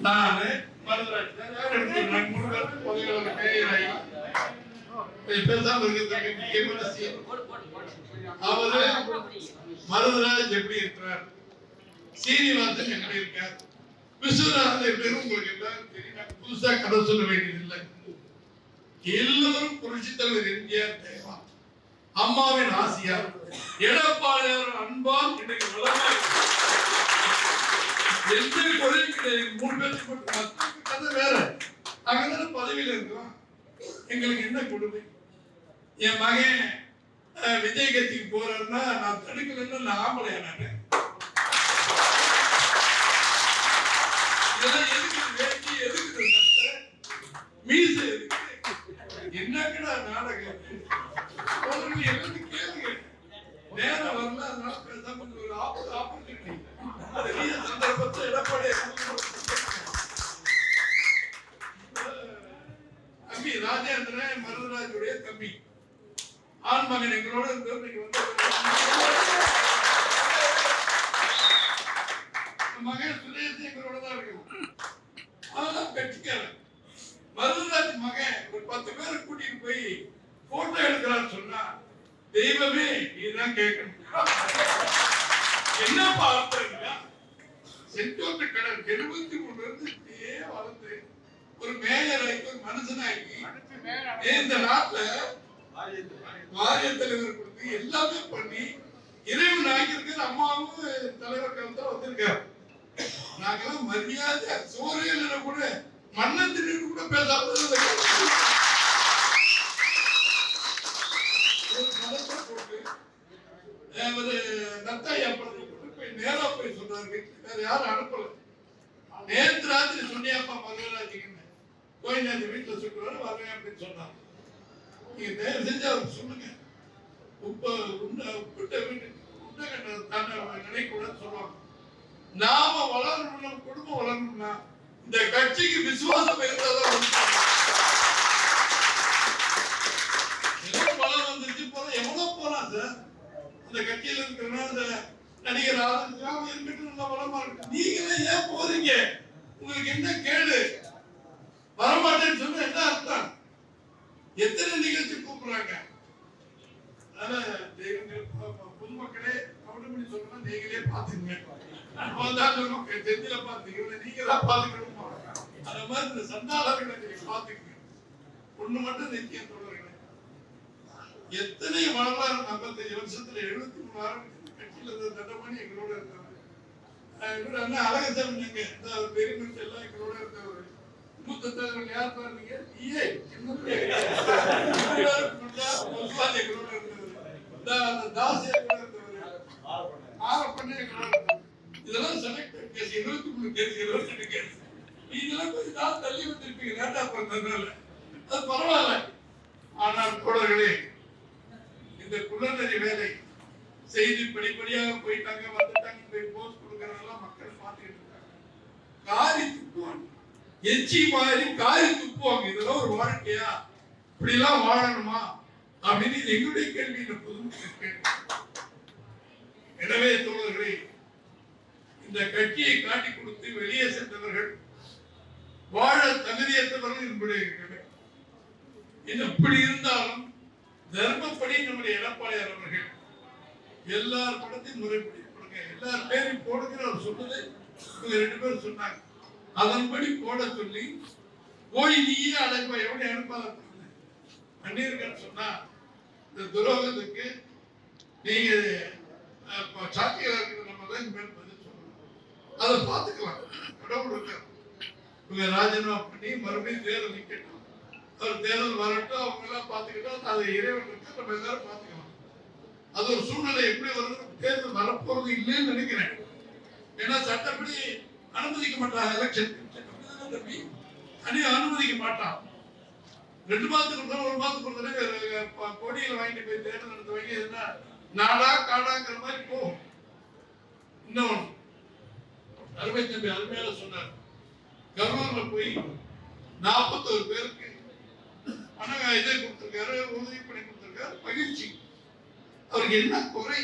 நானு மருதராஜ் அவரு மருதராஜ் எப்படி இருக்கிறார், சீனிவாசன் எப்படி இருக்கார், விஸ்வநாதன் எப்படி உங்களுக்கு எல்லாரும் தெரியும். புதுசா கதை சொல்ல வேண்டியதில்லை. எல்லோரும் புரட்சி தலைவர் எம்ஜிஆர் தேவா, அம்மாவின் ஆசியார், எடப்பாடியார் அன்பால் இன்றைக்கு வளமாக எந்த கொள்கையும் 3 பேருக்கு மட்டும் கதை வேற. நாங்க பதவியில இருக்கோம். எங்களுக்கு என்ன கொடுமை? என் மகன் விஜய் கட்சிக்கு போறாருன்னா நான் தடுக்கலன்னா நான் ஆம்பளையா? நானு இதெல்லாம் எதுக்கு வேட்டி, எதுக்கு சட்டை, மீச எதுக்கு, என்னக்கடா நாடகம்? எல்லாத்தையும் கேளுங்க. நேரம் வரல, அதனால பேசாம ஒரு ஆப்பர்ச்சுனிட்டி பெரிய சந்தர்ப்பத்தை எடப்பாடி தம்பி ராஜேந்திரன் மருதராஜுடைய தம்பி ஆண் மகன் எங்களோட மகன் சுரேஷ் எங்களோட தான் இருக்கு. அதெல்லாம் கட்சிக்காரன். மருதராஜ் மகன் ஒரு 10 பேரை கூட்டிட்டு போய் போட்டோ எடுக்கிறான்னு சொன்னா தெய்வமே இதுதான் கேட்கணும். என்ன பார்த்தீங்க? செஞ்சோட்டு கடல் 73 இருந்து வளர்ந்து ஒரு மேயராகி ஒரு மனுஷனாகி இந்த நாட்டுல வாரிய தலைவர் கொடுத்து எல்லாமே பண்ணி இறைவன் ஆகியிருக்கிற அம்மாவும் தலைவர் காலத்துல வந்திருக்காரு. நாங்கெல்லாம் மரியாதை சோறையில கூட மண்ணை தின்னு கூட பேசாம ஒரு நத்தாயா படத்தை போட்டு போய் நேரா போய் சொல்றாரு. வேற யாரும் அனுப்பல. நேற்று ராத்திரி சொன்னியாப்பா மருதராஜிக்கு கோயிலாஜி வீட்டுல சுற்றுவாரு வரேன் அப்படின்னு சொன்னாங்க. நீங்க தயவு செஞ்சு அவருக்கு சொல்லுங்க. உப்பிட்ட வீட்டுக்கு உண்டை கட்ட நினைக்கூடாதுன்னு சொல்லுவாங்க. நாம வளரணும், நம்ம குடும்பம் வளரணும்னா இந்த கட்சிக்கு விசுவாசம் இருந்தாதான் பலம் வந்துச்சு. போல எவ்வளவு போலாம் சார் அந்த கட்சியில இருக்கிற அந்த நடிகர் இருக்கட்டும், நல்லா வளமா இருக்கு. நீங்களே ஏன் போறீங்க? உங்களுக்கு என்ன கேடு? வரமாட்டேன்னு சொன்னா என்ன அர்த்தம்? எத்தனை நிகழ்ச்சி கூப்பிடுறாங்க. பொதுமக்களே கவனப்படி சொல்றா, நீங்களே பாத்துங்க. செந்தில பாத்துக்க, நீங்க தான் பாத்துக்கணும். அந்த மாதிரி இந்த சந்தாளர்களை நீங்க பாத்துக்கங்க. ஒண்ணு மட்டும் நிச்சயம் தொடர்கிறேன். எத்தனை வரலாறு 55 வருஷத்துல 73 கட்சியில இருந்த தண்டமணி எங்களோட இருந்தவர். அண்ணன் அழகசாமி பெருமிச்சு எல்லாம் எங்களோட இருந்தவர். மூத்த தலைவர்கள் யார் பாருங்க, எங்களோட இருந்தவர். தாஸ் எங்களோட இருந்தவர். ஆரப்பண்ண எங்களோட இருந்தவர். இதெல்லாம் செலக்டட் கேஸ். 23 case, 22 case. இதெல்லாம் கொஞ்சம் நாள் தள்ளி வந்திருப்பீங்க லேட்டா பண்ணதுனால. அது பரவாயில்ல. ஆனால் தோழர்களே, இந்த குளநறி வேலை செய்தி படிப்படியாக போயிட்டாங்க, வந்துட்டாங்க. போய் போஸ்ட் கொடுக்கறதெல்லாம் மக்கள் பார்த்துக்கிட்டு இருக்காங்க. காரி துப்புவாங்க, எச்சி மாதிரி காரி துப்புவாங்க. இதெல்லாம் ஒரு வாழ்க்கையா? இப்படி எல்லாம் வாழணுமா அப்படின்னு எங்களுடைய கேள்வி. இந்த பொதுமக்கள் கேள்வி. எனவே தோழர்களே, இந்த கட்சியை காட்டி கொடுத்து வெளியே சென்றவர்கள் வாழ தகுதியற்றவர்கள் என்பதை எப்படி இருந்தாலும் தர்மப்படி நம்முடைய எடப்பாடியார் அவர்கள் எல்லார் படத்தையும் முறைப்படி கொடுங்க, எல்லார் பேரையும் போடுங்கிற அவர் சொன்னதை இவங்க 2 பேரும் சொன்னாங்க. அதன்படி போட சொல்லி போய் நீயே அழைப்பா, எப்படி அனுப்பாத பண்ணிருக்கன்னு சொன்னா இந்த துரோகத்துக்கு நீங்க சாத்தியம் நம்ம தான் மேல் பதில் சொல்லணும். அதை பார்த்துக்கலாம். கடவுள் இருக்கார். இவங்க ராஜினாமா பண்ணி மறுபடியும் தேர்தல் நிக்கட்டும். அவர் தேர்தல் வரட்டும், அவங்க எல்லாம் பார்த்துக்கிட்டோம். அதை இறைவன் இருக்கு, நம்ம எல்லாரும் பார்த்துக்கலாம். அது ஒரு சூழ்நிலை எப்படி வருது. தேர்தல் வரப்போறது இல்லைன்னு நினைக்கிறேன். ஏன்னா சட்டப்படி அனுமதிக்க மாட்டாங்க. எலெக்ஷன் அனுமதிக்க மாட்டான். 2 மாதத்துக்கு 1 மாதத்துக்கு கோடியில் வாங்கிட்டு போய் தேர்தல் நடத்த வைக்க நாடா காடாங்கிற மாதிரி போகும். இன்னொன்று அருமை தம்பி அருமையாக சொன்னார். கரூர்ல போய் 41 பேருக்கு பணம் இதை கொடுத்திருக்காரு, உதவி பண்ணி கொடுத்திருக்காரு. மகிழ்ச்சி. அவருக்கு என்ன குறை,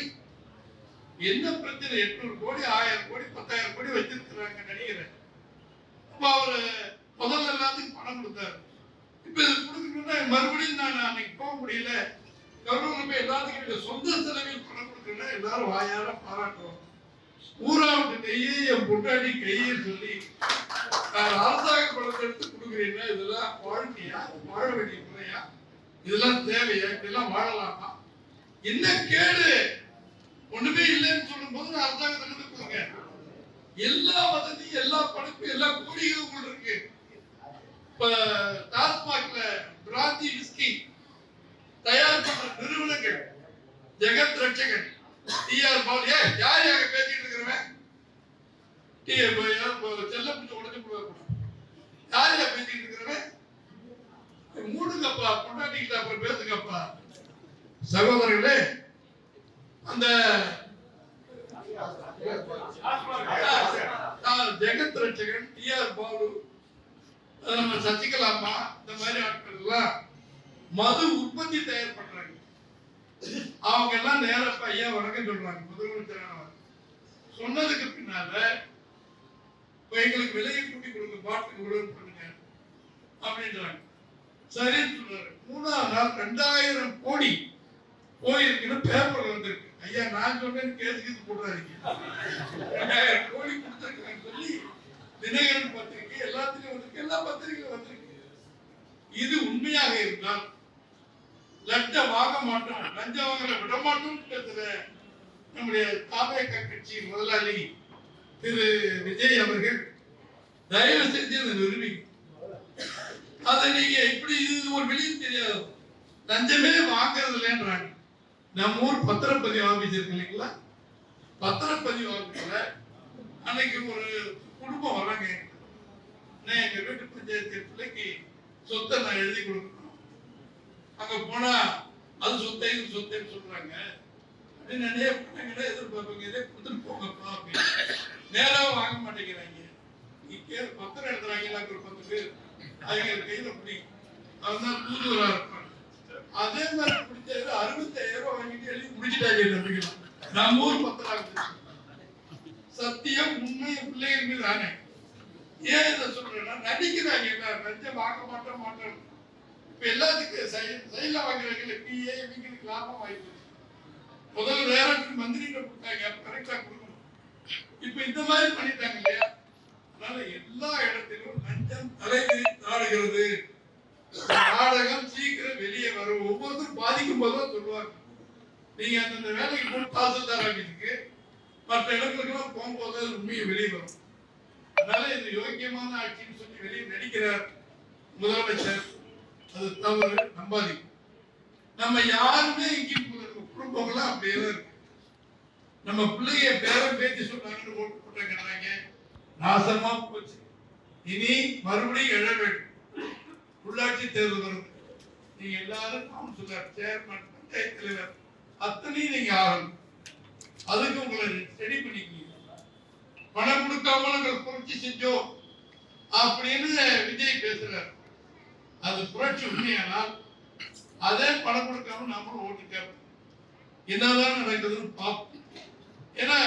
என்ன பிரச்சனை? 800 கோடி 1000 கோடி 10,000 கோடி வச்சிருக்கிறாங்க. அவரு முதல்ல எல்லாத்துக்கும் பணம் கொடுத்தாரு. இப்ப இது கொடுக்கணும்னா மறுபடியும் நான் அன்னைக்கு போக முடியல, கரூர்ல போய் எல்லாத்துக்கும் சொந்த செலவில் பணம் கொடுக்கணும்னா எல்லாரும் வாயார பாராட்டுவோம். ஊராவுக்கு கையே என் பொண்டாடி கையே சொல்லி அரசாங்க பணத்தை எடுத்து கொடுக்குறீங்கன்னா இதெல்லாம் வாழ்க்கையா, வாழ வேண்டிய முறையா, இதெல்லாம் தேவையா, இதெல்லாம் வாழலாமா? என்ன கேடு? ஒண்ணுமே இல்லைன்னு சொல்லும் போது நான் அரசாங்கத்தை கொடுங்க. எல்லா வசதியும், எல்லா படிப்பும், எல்லா கோடிகளும் இருக்கு. இப்ப டாஸ்மாக்ல பிராந்தி விஸ்கி தயார் பண்ற நிறுவனங்கள், ஜெகத் ரட்சகன், டிஆர் பால், யார் யாங்க பேசிட்டு இருக்கிறவன் செல்ல பிடிச்ச உடச்சு போடுவாங்க. யார் யார் பேசிட்டு இருக்கிறவன்? மூடுங்கப்பா, கொண்டாடிக்கிட்ட அப்புறம் பேசுங்கப்பா. சகோதரர்களே, அந்த ஜெகத் ரட்சகன், டிஆர் பாலு, சசிகலா அம்மா, இந்த மாதிரி ஆட்கள் எல்லாம் மது உற்பத்தி தயார் பண்றாங்க. அவங்க எல்லாம் நேரப்ப ஐயா வணக்கம் சொல்றாங்க. முதலமைச்சர் சொன்னதுக்கு பின்னால எங்களுக்கு விலையை கூட்டி கொடுங்க, பாட்டுக்கு விடுதலை பண்ணுங்க அப்படின்றாங்க. சரின்னு சொல்றாரு. 3ஆம் நாள் 2000 கோடி போயிருக்குன்னு பேப்பர் வந்திருக்கு. ஐயா நான் சொன்னேன்னு கேஸுக்கு போடுறாங்க. 2000 கோடி கொடுத்துருக்காங்க சொல்லி தினகரன் பத்திரிகை எல்லாத்திலையும் வந்திருக்கு, எல்லா பத்திரிகையும் வந்திருக்கு. இது உண்மையாக இருந்தால் லஞ்சம் வாங்க மாட்டோம், லஞ்சம் வாங்கல விட மாட்டோம் பேசுற நம்முடைய தாவேக கட்சியின் முதலாளி திரு விஜய் அவர்கள் தயவு செஞ்சு அதை நிரூபிக்கும். அதை நீங்க இப்படி இது ஒரு வெளியே தெரியாது, லஞ்சமே வாங்குறது இல்லைன்றாங்க. நம்ம ஊர் பத்திரப்பதிவு ஆபீஸ் இருக்கு இல்லைங்களா, பத்திரப்பதிவு ஆபீஸ்ல அன்னைக்கு ஒரு குடும்பம் வராங்க. எங்க வீட்டு பஞ்சாயத்து பிள்ளைக்கு சொத்தை நான் எழுதி கொடுக்கணும், அங்க போனா அது சொத்தை சொத்தைன்னு சொல்றாங்க. நிறைய பிள்ளைங்கள எதிர்பார்ப்பாங்க, இதே கொடுத்துட்டு போங்கப்பா அப்படின்னு. நேராக வாங்க மாட்டேங்கிறாங்க. பத்திரம் எழுதுறாங்க ஒரு 10 பேர், அவங்க கையில பிடிக்கும். அதுதான் தூதுவரா இருப்பாங்க. அதே மாதிரி பிடிச்சது 65,000 ரூபாய் வாங்கிட்டு எழுதி முடிச்சுட்டாங்க. நம்பிக்கலாம் நம்ம ஊர் பத்திரம் சத்தியம் உண்மை பிள்ளைகள் மீது ஆனே. ஏன் இதை சொல்றேன்னா நடிக்கிறாங்க, லஞ்சம் வாங்க மாட்டோம். இப்ப எல்லாத்துக்கும் செயல வாங்குறாங்க. பிஏ இவங்களுக்கு லாபம் வாய்ப்பு. முதல்ல வேற மந்திரிகிட்ட கொடுத்தாங்க, கரெக்டா கொடுக்கணும். இப்ப இந்த மாதிரி பண்ணிட்டாங்க இல்லையா? அதனால எல்லா இடத்திலும் லஞ்சம் தலைவிரித்தாடுகிறது. நாடகம் சீக்கிரம் வெளியே வரும். ஒவ்வொருத்தரும் பாதிக்கும் போதுதான் சொல்லுவாங்க, நீங்க அந்த வேலைக்கு போய் தாசில்தார் ஆபீஸுக்கு மற்ற இடங்களுக்கெல்லாம் போகும்போது உண்மையை வெளியே வரும். அதனால இது யோக்கியமான ஆட்சின்னு சொல்லி வெளியே நடிக்கிறார் முதலமைச்சர். அது தவறு, நம்பாதீங்க. நம்ம யாருமே இங்கே குடும்பங்கள்லாம் அப்படியே இருக்கு. நம்ம பிள்ளைய பேரம் பேச்சு சொன்னாங்கன்னு ஓட்டு போட்டாங்க, நாசமா போச்சு. இனி மறுபடியும் எழ வேண்டும். உள்ளாட்சி தேர்தல் வருது. நீங்க எல்லாரும் கவுன்சிலர், சேர்மன், பஞ்சாயத்து தலைவர் அத்தனையும் நீங்க ஆகணும். அதுக்கு உங்களை ரெடி பண்ணிக்கீங்க. பணம் கொடுக்காம நாங்கள் புரட்சி செஞ்சோம் அப்படின்னு விஜய் பேசுறாரு. அது புரட்சி உண்மையானால் அதே பணம் கொடுக்காம நம்மளும் ஓட்டு கேட்போம். என்னதான் நடக்குதுன்னு பார்ப்போம். ஏன்னா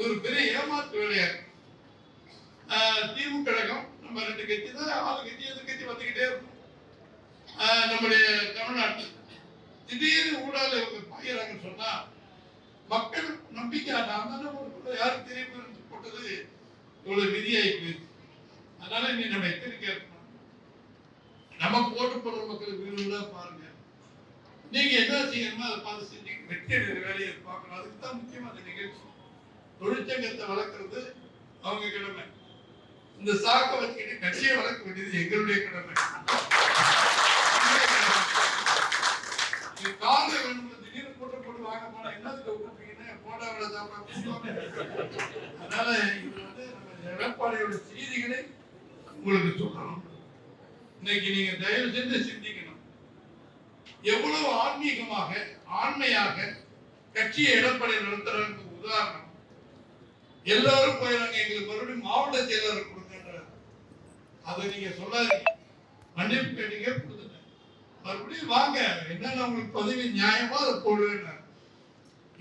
ஒரு பெரிய ஏமாற்று வேலையா இருக்கு. திமுக கழகம் நம்ம 2 கட்சி தான், ஆளு கட்சி எதிர்கட்சி வந்துகிட்டே இருக்கும். நம்முடைய தமிழ்நாட்டில் திடீர்னு ஊடால இவங்க பாயிறாங்கன்னு சொன்னா மக்கள் நம்பிக்கை யாருக்கு தெரியும் போட்டது இவ்வளவு விதியாகி போயிருக்கு. அதனால இனி நம்ம எச்சரிக்கை இருக்கணும். நமக்கு ஓட்டு போடுற மக்களுக்கு வீடு பாருங்க. நீங்க என்ன செய்யணுமோ அதை பார்த்து செஞ்சு வெற்றி எடுக்கிற வேலையை பார்க்கணும். அதுக்கு தான் முக்கியமா அந்த நிகழ்ச்சி. தொழிற்சங்கத்தை வளர்க்கறது அவங்க கடமை. இந்த சாக்க வச்சுக்கிட்டு கட்சியை வளர்க்க வேண்டியது எங்களுடைய கடமை. கால வேணும் திடீர்னு போட்டு வாங்க போனா என்னத்துக்கு கூப்பிட்டீங்கன்னா போடாவில சாப்பிட. அதனால இது நம்ம எடப்பாடியோட செய்திகளை உங்களுக்கு சொல்லணும். இன்னைக்கு நீங்க தயவு செஞ்சு சிந்திக்கணும். எவ்வளவு ஆன்மீகமாக ஆண்மையாக கட்சியை எடப்பாடி நடத்துறாங்க. உதாரணம், எல்லாரும் போயிடாங்க, எங்களுக்கு மறுபடியும் மாவட்ட செயலர் கொடுங்க. அதை நீங்க சொல்லாதீங்க. மன்னிப்பு கேட்டீங்க, கொடுத்துட்டேன். மறுபடியும் வாங்க, என்னென்ன உங்களுக்கு பதவி நியாயமா அதை போடுவேன்.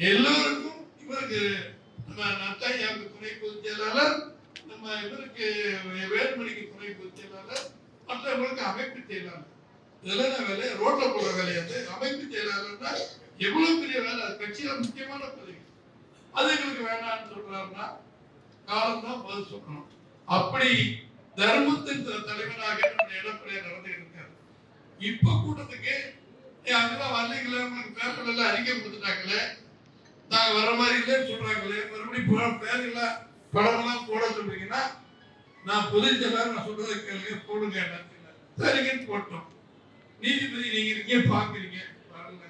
எல்லோருக்கும் இவருக்கு நம்ம நத்தாயாவுக்கு துணை பொதுச் செயலாளர், நம்ம இவருக்கு வேலுமணிக்கு துணை பொதுச் செயலாளர், மற்றவங்களுக்கு அமைப்பு செயலாளர். இதெல்லாம் வேலை ரோட்ல போற வேலையாது. அமைப்பு செயலாளர்னா எவ்வளவு பெரிய வேலை, கட்சியில முக்கியமான பதவி. அது எங்களுக்கு வேணாம்னு சொல்றாருன்னா காலம் தான் பதில் சொல்லணும். அப்படி தர்மத்தின் தலைவனாக நம்முடைய எடப்பாடி நடந்துட்டு இருக்காரு. இப்ப கூட்டத்துக்கு அதெல்லாம் வரலீங்களே, உங்களுக்கு பேப்பர்ல எல்லாம் அறிக்கை கொடுத்துட்டாங்களே, நாங்க வர மாதிரி இல்லைன்னு சொல்றாங்களே, மறுபடியும் பேரெல்லாம் படமெல்லாம் போட சொல்றீங்கன்னா நான் பொதுச் செயலாளர், நான் சொல்றதை கேளுங்க, போடுங்க. சரிங்கன்னு போட்டோம். நீதிபதி நீங்க இருக்கீங்க பாக்குறீங்க, வரல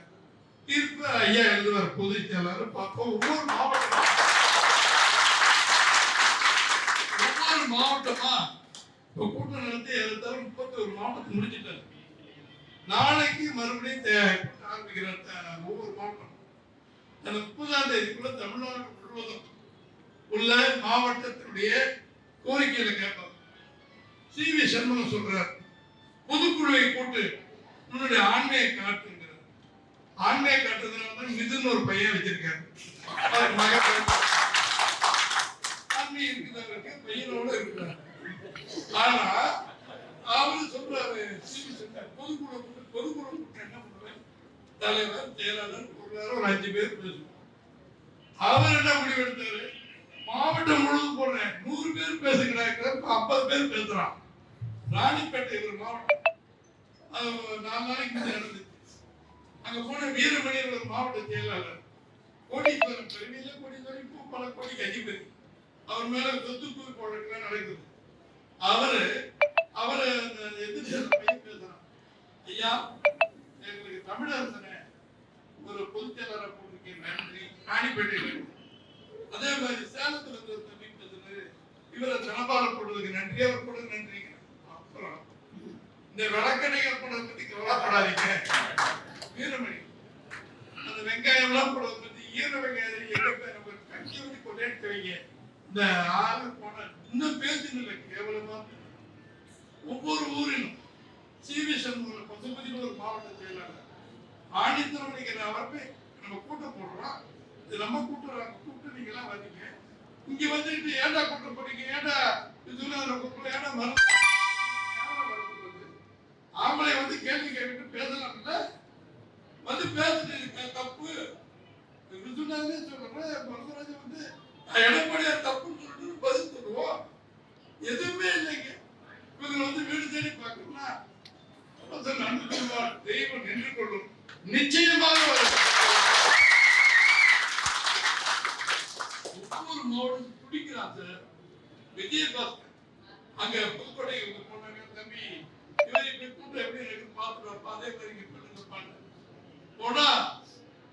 தீர்ப்பு ஐயா எழுதுவார் பொதுச் செயலாளர். பார்ப்போம் ஒவ்வொரு மாவட்டமா இப்ப கூட்டம் நடத்தி 31 மாவட்டத்தை முடிச்சுட்டாரு. நாளைக்கு மறுபடியும் ஆரம்பிக்கிறார் ஒவ்வொரு மாவட்டம். அந்த 30ஆம் தேதிக்குள்ள தமிழ்நாடு முழுவதும் உள்ள மாவட்டத்தினுடைய கோரிக்கைகளை கேட்பார். சி.வி. சண்முகம் சொல்றார், பொதுக்குழுவை போட்டு உன்னுடைய ஆண்மையை காட்டுங்கிறார். ஆண்மையை காட்டுறதுனால மிதுன்னு ஒரு பையன் வச்சிருக்காரு. ஆண்மை இருக்குது அவருக்கு, பையனோட இருக்கிறார். ஆனா அவரு சொல்றாரு, பொதுக்குழு கூட்டம் என்ன பண்றாரு, தலைவர் செயலாளர் ஒரு 5 பேர் பேசுவோம். அவர் என்ன முடிவு எடுத்தாரு, மாவட்டம் முழுவதும் போடுறேன் 100 பேர் பேசுகிறாங்க, 50 பேர் பேசுறான். ராணிப்பேட்டை ஒரு மாவட்டம், 4 நாளைக்கு நடந்துச்சு. அங்க போன வீரமணி ஒரு மாவட்ட செயலாளர், கோடீஸ்வரன் பெருமையில கோடீஸ்வரன் இப்போ பல கோடிக்கு அதிபதி. அவர் மேல சொத்து குவிப்பு வழக்கு நடக்குது. அவரு எதிர்த்து பையன் பேசுறான், ஐயா எங்களுக்கு தமிழரசனை ஒரு பொதுச் செயலாளரை போட்டிருக்கேன், நன்றி. ராணிப்பேட்டையில் அதே மாதிரி சேலத்துல இருந்து தம்பி பேசுறது, இவரை தனபாலம் போடுறதுக்கு நன்றி, அவர் போடுறது நன்றி. அப்புறம் இந்த வழக்கணைகள் போடுறதை பத்தி கவலைப்படாதீங்க, வீரமணி அந்த வெங்காயம் எல்லாம் போடுறதை பத்தி ஈர வெங்காயம் கட்சி வந்து கொண்டாடி வைங்க. இந்த ஆளு போன இன்னும் பேசுன்னு கேவலமா ஒவ்வொரு ஊரிலும் சி.வி. சண்முகம் பசுபதியில் ஒரு மாவட்ட செயலாளர் ஆணித்தரவணிக்கிற அவருக்கு நம்ம கூட்டம் போடுறோம். இது நம்ம கூட்டம் நீங்க எல்லாம் வரீங்க, இங்க வந்துட்டு ஏண்டா கூட்டம் போறீங்க, ஏண்டா கூட்டம், ஏண்டா மருந்து ஆம்பளை வந்து கேள்வி கேட்டு பேசலாம் இல்ல, வந்து பேசுறது தப்பு. ரிசுனாலே சொல்றேன், மருதராஜன் வந்து எடப்பாடியார் தப்புன்னு சொல்லிட்டு பதில் சொல்லுவோம். எதுவுமே இல்லைங்க. இவங்க வந்து வீடு தேடி பார்க்கணும்னா நன்றி கொள்வார், தெய்வம் நின்று கொள்ளும், நிச்சயமாக ஒவ்வொரு மாவட்டம் துடிக்கிறான் சார். விஜயபாஸ்கர் அங்க புதுக்கோட்டை போனாங்க, தம்பி இவர் இப்படி கூட்டம் எப்படி எனக்கு பார்த்துருப்பா, அதே மாதிரி இங்க பண்ணுங்க போனா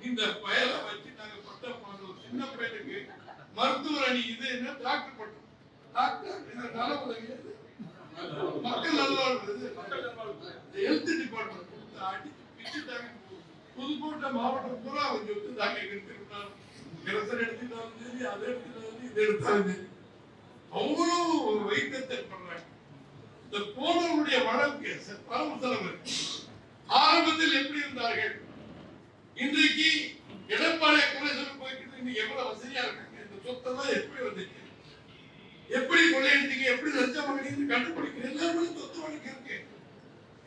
இந்த பயலை வச்சு நாங்க பட்டம் ஒரு சின்ன பையனுக்கு மருத்துவர் அணி இது என்ன டாக்டர் பட்டம், டாக்டர் நல உதவி மக்கள் நல்வாழ்வு ஹெல்த் டிபார்ட்மெண்ட் அடிச்சு பிச்சுட்டாங்க. புதுக்கோட்டை மாவட்டம் பூரா கொஞ்சம் வந்து தாங்க எடுத்துக்கிட்டாங்க, கிரசர் எடுத்துட்டாலும் சரி, அதை எடுத்துட்டாலும் இது எடுத்தாலும் சரி, அவ்வளவு வைத்தியத்தை பண்றாங்க. இந்த போனவருடைய வழக்கு பரம செலவு ஆரம்பத்தில் எப்படி இருந்தார்கள், இன்றைக்கு எடப்பாடியை குறை சொல்லி போய்கிட்டு இன்னைக்கு எவ்வளவு வசதியா இருக்காங்க. இந்த சொத்தெல்லாம் எப்படி வந்துச்சு, எப்படி கொள்ளையடித்தீங்க, எப்படி லஞ்சம் வாங்கினீங்கன்னு கண்டுபிடிக்கிற எல்லாருமே சொத்து வழக்கு இருக்கு.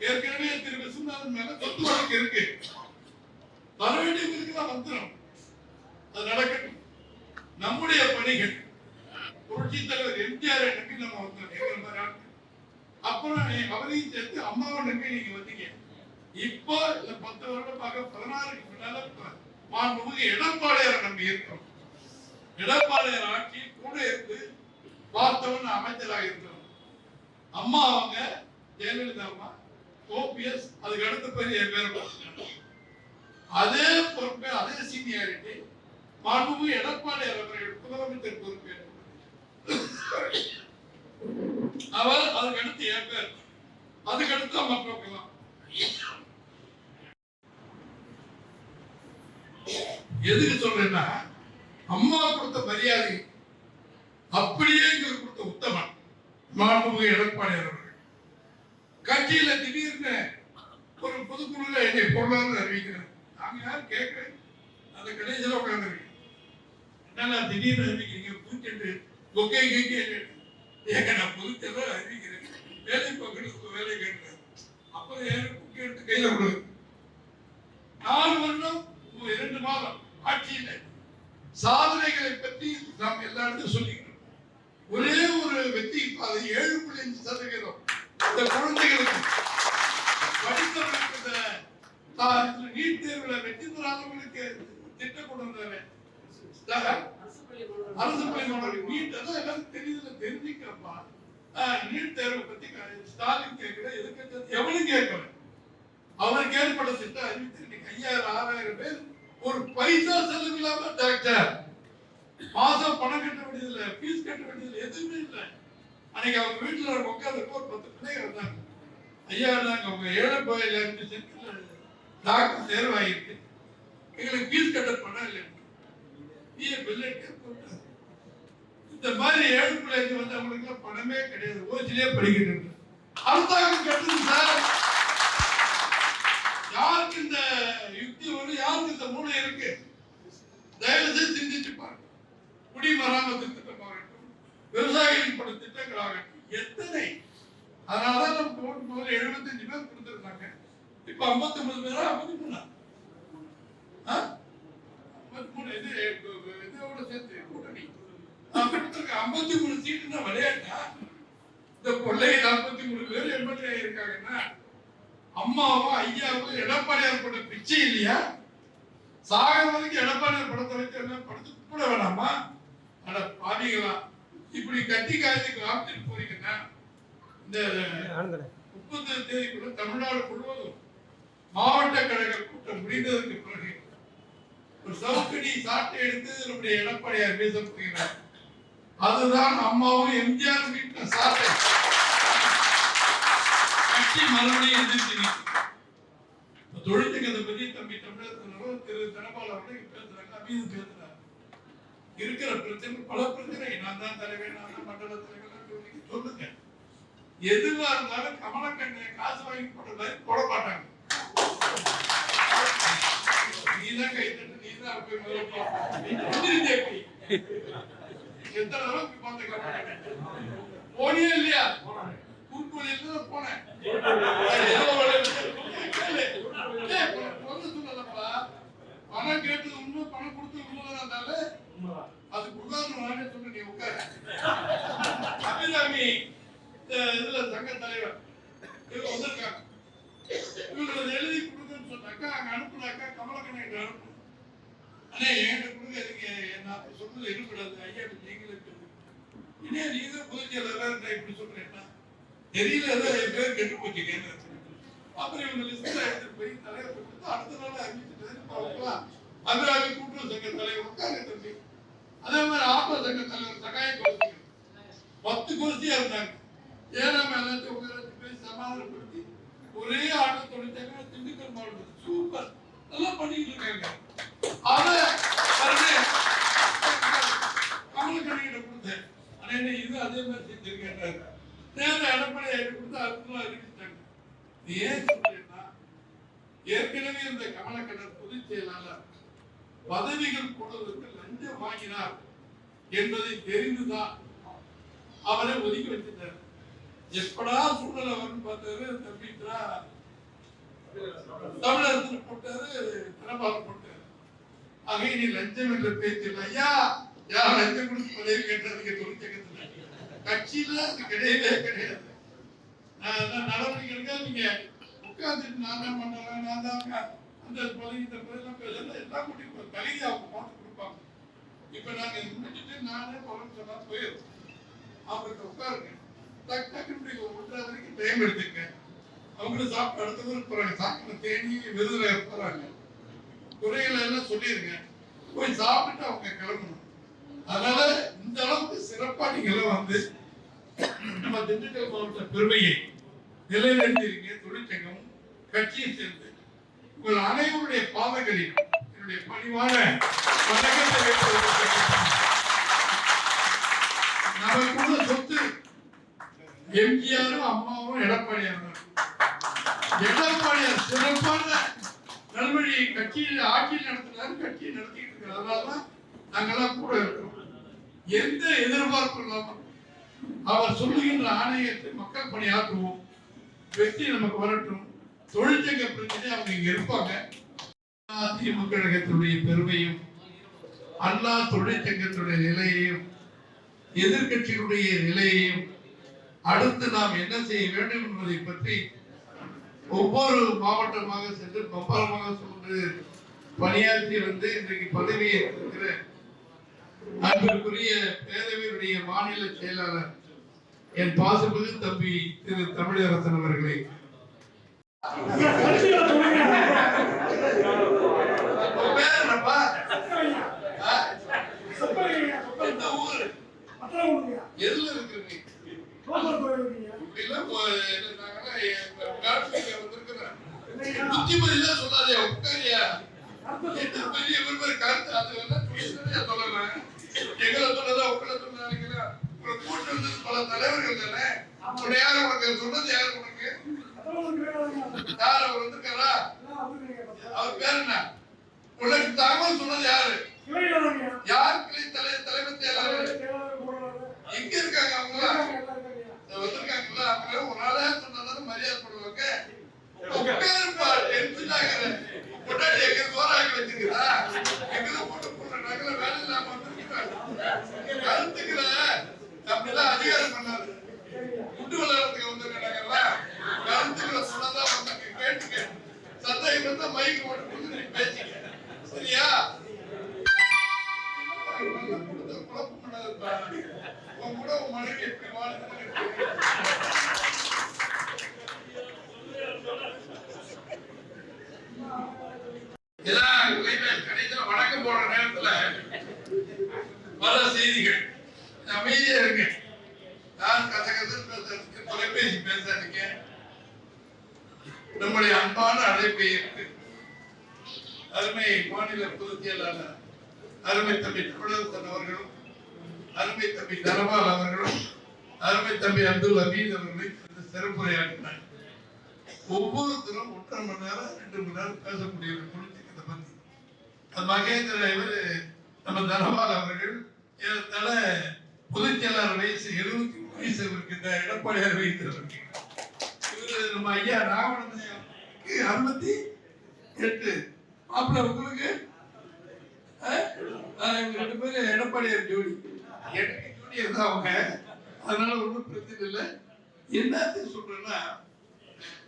ஏற்கனவே திரு விஸ்வநாதன் மேல சொத்து வழக்கு இருக்கு. வர வேண்டியவங்களுக்கு தான் வந்துடும், அது நடக்கட்டும். நம்முடைய பணிகள் புரட்சி தலைவர் எம்ஜிஆர் நம்பி நம்ம வந்தோம். அப்புறம் அவரையும் சேர்த்து அம்மாவை நம்பி நீங்க வந்தீங்க. இப்போ இந்த 10 வருடம் 16க்கு பின்னால மாண்புமிகு எடப்பாடியாரை நம்பி இருக்கிறோம். எடப்பாடியார் ஆட்சி கூட இருந்து பார்த்தவன் அமைச்சராக இருக்கிறோம். அம்மா அவங்க ஜெயலலிதா அம்மா, ஓபிஎஸ், அதுக்கு அடுத்த பேர் என் பேர். அதே பொறுப்பை அதே சீனியாரிட்டி மாண்புமிகு எடப்பாடியார் அவர்கள் முதலமைச்சர் பொறுப்பேற்று அவர், அதுக்கு அடுத்து என் பேர், அதுக்கு அடுத்து மற்றவங்க. எதுக்கு சொல்றேன்னா, அம்மா கொடுத்த மரியாதை அப்படியே எங்களுக்கு கொடுத்த உத்தமன் மாண்புமிகு எடப்பாடியார் அவர்கள். கட்சியில திடீர்னு ஒரு பொதுக்குழுல என்னை பொருளாதார அறிவிக்கிறார். நாங்க யாரும் கேட்கிறேன், அந்த கடைசியில் உட்காந்துருக்கீங்க, என்னன்னா திடீர்னு அறிவிக்கிறீங்க, பூச்செண்டு கொக்கை கேட்க ஏங்க நான் பொதுச்செயலாளர் அறிவிக்கிறேன், வேலை பங்கிட்டு வேலை கேட்கிறேன். அப்புறம் எனக்கு எடுத்து கையில கொடுங்க. 4 வருடம் 2 மாதம் ஆட்சியில் சாதனைகளை பற்றி நாம் எல்லா இடத்தையும் சொல்லிக்கிறோம். ஒரே ஒரு வெற்றி பாதை 7.5% இந்த குழந்தைகளுக்கு படித்தவர்களுக்கு நீட் தேர்வுல வெற்றி பெறாதவங்களுக்கு திட்டம் கொண்டு வந்தாரு. அரசு பள்ளி மாணவர்கள் நீட் அதான் எல்லாரும் தெரியுதுல, தெரிஞ்சுக்கப்பா. நீட் தேர்வை பத்தி ஸ்டாலின் கேட்கல, எதுக்கு எவனும் கேட்கல. அவருக்கு ஏற்பட்ட திட்டம் அறிவித்து 5000-6000 பேர் ஒரு பைசா செலவில்லாம டாக்டர். மாசம் பணம் கட்ட வேண்டியதில்லை, ஃபீஸ் கட்ட வேண்டியதில்லை, எதுவுமே இல்லை. அன்னைக்கு அவங்க வீட்டுல உட்காந்து ஒரு 10 பிள்ளைங்க இருந்தாங்க. ஐயா நாங்க உங்க 7.5 சென்ட்ல டாக்டர் தேர்வாயிருக்கு, எங்களுக்கு ஃபீஸ் கட்ட பணம் இல்லை. இந்த மாதிரி 7.5 வந்து அவங்களுக்கு பணமே கிடையாது, ஓசிலே படிக்கிறது. அரசாங்கம் கட்டுது சார். யாருக்கு இந்த யுக்தி வரும், யாருக்கு இந்த மூளை இருக்கு? தயவு செய்து சிந்திச்சு பாருங்க. குடிமராமத்து திட்டமாகட்டும், விவசாயிகளின் பல திட்டங்களாகட்டும், எத்தனை. அதனாலதான் நம்ம போட்டு போது 75 பேர் கொடுத்துருந்தாங்க. இப்ப 59 பேரா 53 இதோட சேர்த்து கூட்டணி 53 சீட்டுன்னா விளையாட்டா? இந்த கொள்ளை 43 பேர் எம்எல்ஏ இருக்காங்கன்னா அம்மாவும் ஐயாவும் எடப்பாடியார் போட்ட பிச்சை இல்லையா? சாக வரைக்கும் எடப்பாடியார் படத்தை வச்சு எல்லாம் படத்து கூட வேணாமா? அட பாதிகளா, இப்படி கட்டி காய்ச்சி ஆப்திட்டு போறீங்கன்னா இந்த 30 தேதிக்குள்ள தமிழ்நாடு முழுவதும் மாவட்ட கழக கூட்டம் முடிந்ததற்கு பிறகு ஒரு சவுக்கடி சாட்டை எடுத்து நம்முடைய எடப்பாடியார் பேச போகிறார். அதுதான் அம்மாவும் எம்ஜிஆர் வீட்டு சாட்டை. கட்சி மறுபடியும் எதிர்த்து தொழிற்சங்கத்தை பத்தி தம்பி தமிழகத்தினரும் திரு தனபால் அவர்கள் பேசுறாங்க, அமீது பேசுறாங்க. இருக்கிற பிரச்சனை பல பிரச்சனை. நான் தான் தலைவர், நான் தான் மண்டல தலைவர் சொல்லுங்க. எதுவா இருந்தாலும் கமலக்கண்ணை காசு வாங்கி போட மாட்டாங்க. நீதான் கை தட்டு, நீதான் எத்தனை அளவுக்கு போனியே இல்லையா? கூட்டுவழியில போனேன். பணம் கேட்டது உண்மை, பணம் கொடுத்து உண்மைதான் இருந்தாலும் அதுக்கு உதாரணம் நானே சொல்ல, நீ உட்கார. அபிராமி இதுல சங்க தலைவர் இவங்க வந்திருக்காங்க. இவங்களை எழுதி கொடுக்குன்னு சொன்னாக்கா அங்க அனுப்புனாக்கா கமலக்கண்ணை அனுப்பணும். ஆனா என்கிட்ட கொடுங்க, இதுக்கு நான் சொல்றது இருக்கக்கூடாது, ஐயா நீங்களே இனே நீங்க பொதுச்செயலாளர் இப்படி சொல்றேன்னா தெரியல, என் பேர் கெட்டு போச்சுங்க. அப்புறம் இவங்க லிஸ்ட்ல எடுத்துட்டு போய் தலைவர் கொடுத்து அடுத்த நாள் அறிவிச்சுட்டு அபிராமி கூட்டுறவு சங்க தலைவர் உட்கார்ந்து தம்பி. அதே மாதிரி ஆப்ப சங்க தலைவர் சகாய கோஷ்டி 10 கோஷ்டியா இருந்தாங்க. ஏழாம எல்லாத்தையும் உட்கார பேசி சமாதானப்படுத்தி ஒரே ஆட்டம் தொழிற்சாங்க திண்டுக்கல் மாவட்டத்தில் சூப்பர் நல்லா பண்ணிட்டு இருக்காங்க. அதை கமலக்கண்ணிகிட்ட கொடுத்தேன். ஆனா இது அதே மாதிரி செஞ்சிருக்கேன். நேரம் எடப்பாடியார் கொடுத்து அடுத்த நாள் அறிவிச்சிட்டாங்க. ஏன் சொல்றேன்னா, ஏற்கனவே இந்த கமலக்கண்ணன் பொதுச் செயலாளர் பதவிகள் போடுவதற்கு லஞ்சம் வாங்கினார் என்பதை தெரிந்துதான் அவரை ஒதுக்கி வச்சிட்டார். எப்படா சூழ்நிலை வந்து பார்த்தாரு, தம்பித்ரா தமிழகத்துல போட்டாரு, தினபாலம் போட்டாரு. ஆக இனி லஞ்சம் என்ற பேச்சு இல்லை. ஐயா யார் லஞ்சம் கொடுத்து பதவி கேட்டதுக்கு தொழிற்சங்கத்துல கட்சியில அது கிடையவே கிடையாது. நடவடிக்கைகள் நீங்க உட்கார்ந்துட்டு நான் தான் பண்றேன், நான் தான் அந்த பதவி இந்த பதவியெல்லாம் பேசல, எல்லாம் கூட்டி தகுதி அவங்க போட்டு கொடுப்பாங்க. இப்ப நாங்க முடிச்சுட்டு நானே போறேன்னு சொன்னா போயிடும். அவங்ககிட்ட உட்காருங்க, டக்கு டக்குன்னு 1:30 வரைக்கும் டைம் எடுத்துக்க. அவங்களும் சாப்பிட்டு அடுத்தவருக்கு போறாங்க, சாப்பிட்டு தேனி விருதுல போறாங்க. குறைகளை எல்லாம் சொல்லிருங்க, போய் சாப்பிட்டு அவங்க கிளம்பணும். அதனால இந்த அளவுக்கு சிறப்பா நீங்க வந்து நம்ம திண்டுக்கல் மாவட்ட பெருமையை நிலைநிறுத்தியிருக்க தொழிற்சங்கம் கட்சியை சேர்ந்து உங்கள் அனைவருடைய பாதங்களில் என்னுடைய பணிவான வணக்கத்தை நமக்குள்ள சொத்து எம்ஜிஆரும் அம்மாவும் எடப்பாடியார். எடப்பாடியார் சிறப்பான நல்வழி கட்சியில் ஆட்சியில் நடத்தினாரு, கட்சியை நடத்திட்டு இருக்கிறார். அதனாலதான் நாங்கெல்லாம் கூட இருக்கிறோம். எந்த எதிர்பார்ப்பு இல்லாம அவர் சொல்லுகின்ற ஆணையத்தை மக்கள் பணியாற்றுவோம், வெற்றி நமக்கு வரட்டும். தொழிற்சங்க பிரச்சனை அவங்க இங்க இருப்பாங்க. திமுக கழகத்தினுடைய பெருமையும் அண்ணா தொழிற்சங்கத்தினுடைய நிலையையும் எதிர்கட்சிகளுடைய நிலையையும் அடுத்து நாம் என்ன செய்ய வேண்டும் என்பதை பற்றி ஒவ்வொரு மாவட்டமாக சென்று பம்பரமாக சென்று பணியாற்றி வந்து இன்றைக்கு பதவியை இருக்கிற அன்பிற்குரிய பேரவையுடைய மாநில செயலாளர் என் பாசமிகு தம்பி திரு தமிழரசன் அவர்களே, எதுல இருக்கிறீங்க? புத்திமதியெல்லாம் சொல்லாதே, உட்காரியா பெரிய கருத்து அது சொல்லலாம். எங்களை சொன்னதா உங்களை சொன்னாங்களா? கூட்டு வந்து பல தலைவர்கள் தானே. யாரு உனக்கு சொன்னது? யாரு உனக்கு? யார் அவர் வந்திருக்காரா? அவர் பேர் என்ன? உனக்கு தகவல் சொன்னது யாரு? யார் தலைவர் செயலாளர் எங்க இருக்காங்க? அவங்களா வந்திருக்காங்களா? அவங்க ஒரு நாளே சொன்னதான மரியாதை பண்ணுவாங்க. பொட்டாடி எங்க சோறாக்கி வச்சுக்கிறா? எங்க போட்டு போடுறாங்க, வேலை இல்லாம கருத்துக்களை அப்படிலாம் அதிகாரம் பண்ணாது. குண்டு விளையாடுறதுக்கு வந்துருக்காங்கல்ல, கருத்துக்களை சொன்னதான் வந்தாங்க. கேட்டுக்க, சந்தேகம் இருந்தா மைக்கு போட்டு கொடுத்து நீ பேசிக்க, சரியா? குழப்பம் பண்ணாதுப்பா. உன் கூட உன் மனைவி எப்படி வாழ்ந்து வணக்கம் போடுற நேரத்துல பல செய்திகள். அமைதியா இருங்க. நான் கசகச தொலைபேசி பேசாதீங்க. நம்முடைய அன்பான அழைப்பை ஏற்று அருமை மாநில பொதுச் செயலாளர் அருமை தம்பி தமிழரசன் அவர்களும், அருமை தம்பி தனபால் அவர்களும், அருமை தம்பி அப்துல் ஹமீத் அவர்களும் சிறப்புரையாற்றினார். ஒவ்வொருத்தரும் 1.5 மணி நேரம் 2 மணி நேரம் பேசக்கூடிய பொலிட்டிக்கத்தை பத்தி மகேந்திர இவர் நம்ம தனபால் அவர்கள் ஏறத்தாழ பொதுச் செயலாளர் வயசு 73 வயசு இருக்கின்ற எடப்பாடியார் வைத்திருக்க இவரு நம்ம ஐயா ராவணனுக்கு 68. மாப்பிள்ள உங்களுக்கு 2 பேரும் எடப்பாடியார் ஜோடி. எனக்கு ஜோடியர் தான் அவங்க, அதனால ஒன்றும் பிரச்சனை இல்லை. என்னன்னு சொல்றேன்னா,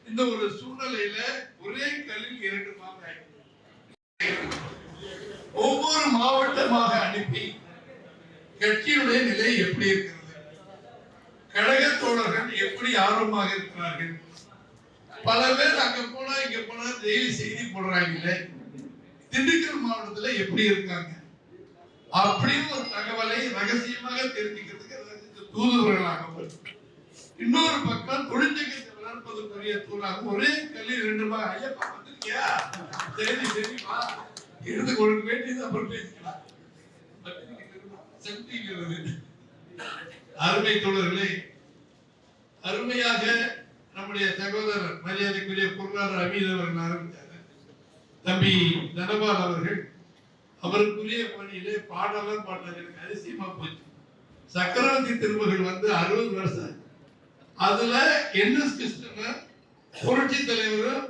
இந்த ஒரு சூழ்நிலையில ஒரே கல்லில் 2 மாங்காய் ஒவ்வொரு மாவட்டமாக அனுப்பி கட்சியுடைய நிலை எப்படி இருக்கிறது, கழக தோழர்கள் எப்படி ஆர்வமாக இருக்கிறார்கள், பல பேர் அங்க போனா இங்க போனா டெய்லி செய்தி போடுறாங்களே, திண்டுக்கல் மாவட்டத்துல எப்படி இருக்காங்க அப்படின்னு ஒரு தகவலை ரகசியமாக தெரிஞ்சுக்கிறதுக்கு தூதுவர்களாக, இன்னொரு பக்கம் தொழிற்சங்கத்தை வளர்ப்பதற்குரிய தூளாக ஒரே கல்லில் 2 மாங்காய். ஐயப்பா வந்திருக்கியா? சரி சரிப்பா, எடுத்து கொடுக்க வேண்டியது அப்புறம் பேசிக்கலாம். அருமை தோழர்களே, அருமையாக நம்முடைய சகோதரர் மரியாதைக்குரிய பொருளாளர் அமீத் அவர்கள் ஆரம்பித்தார். தம்பி தனபால் அவர்கள் அவருக்குரிய பணியிலே பாடலாம் பாடினார். எனக்கு அதிசயமா போச்சு. சக்கரவர்த்தி திருமகள் வந்து 60 வருஷம், அதுல NS கிருஷ்ணன் புரட்சி தலைவர்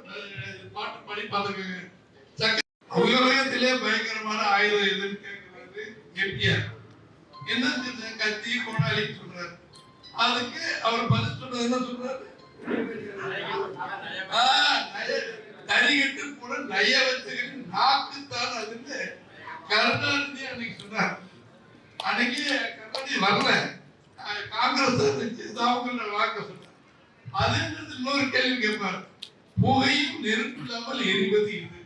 பாட்டு பாடி பாத்துக்கோங்க. உலகத்திலே பயங்கரமான ஆயுதம் எதுன்னு கேட்கிறாரு எம்ஜிஆர். என்ன கத்தி கோடாலி சொல்றாரு. அதுக்கு அவர் பதில் சொன்னது என்ன சொல்றாரு? தரிகட்டு கூட நய வச்சுக்கிட்டு நாக்குத்தான் அதுன்னு கருணாநிதி அன்னைக்கு சொன்னார். அன்னைக்கு கருணாநிதி வரல, காங்கிரஸ் அவங்க வாக்க சொன்னார். அது இன்னொரு கேள்வி கேட்பார், புகையும் நெருப்பு இல்லாமல் எரிவது இது.